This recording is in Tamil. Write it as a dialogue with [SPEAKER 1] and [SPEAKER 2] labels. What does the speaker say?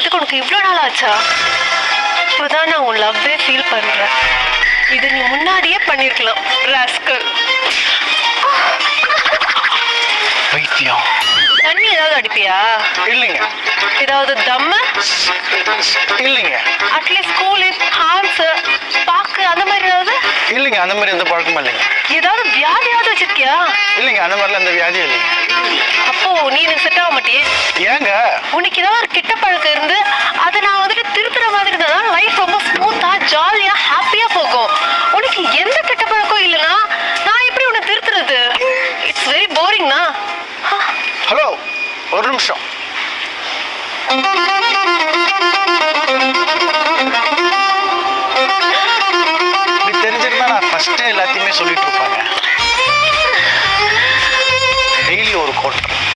[SPEAKER 1] ஆரம்பிக்கிறதுக்கு உனக்கு இவ்வளோ நாள் ஆச்சா? இப்போதான் நான் உன் லவ்வே ஃபீல் பண்றேன். இது நீ முன்னாடியே பண்ணிருக்கலாம் ராஸ்கல்.
[SPEAKER 2] பைத்தியம்.
[SPEAKER 1] தண்ணி ஏதாவது அடிப்பியா?
[SPEAKER 2] இல்லைங்க.
[SPEAKER 1] ஏதாவது தம்ம?
[SPEAKER 2] இல்லைங்க.
[SPEAKER 1] அட்லீஸ்ட் ஸ்கூலு ஹார்ஸ் பாக்கு அந்த மாதிரி ஏதாவது?
[SPEAKER 2] இல்லைங்க, அந்த மாதிரி எந்த பழக்கமும் இல்லைங்க.
[SPEAKER 1] ஏதாவது வியாதியாவது வச்சிருக்கியா?
[SPEAKER 2] இல்லைங்க, அந்த மாதிரிலாம் எந்த வியாதியும் இல்லைங்க.
[SPEAKER 1] அப்போ நீ எனக்கு செட் ஆக மாட்டியே.
[SPEAKER 2] ஏங்க?
[SPEAKER 1] உனக்கு ஏதாவது ஒரு கிட்ட பழக்கம் இருந்து அதை நான் வந்துட்டு திருத்துற மாதிரி இருந்தா லைஃப் ரொம்ப ஸ்மூத்தா ஜாலியா ஹாப்பியா போகும். உனக்கு எந்த கிட்ட பழக்கம் இல்லைன்னா நான் எப்படி உன்னை திருத்துறது? இட்ஸ் வெரி போரிங்னா.
[SPEAKER 2] ஹலோ, ஒரு நிமிஷம். இப்படி தெரிஞ்சிருந்தா நான் ஃபர்ஸ்டே எல்லாத்தையுமே சொல்லிட்டு இருப்பாங்க. டெய்லி ஒரு கோட்டை.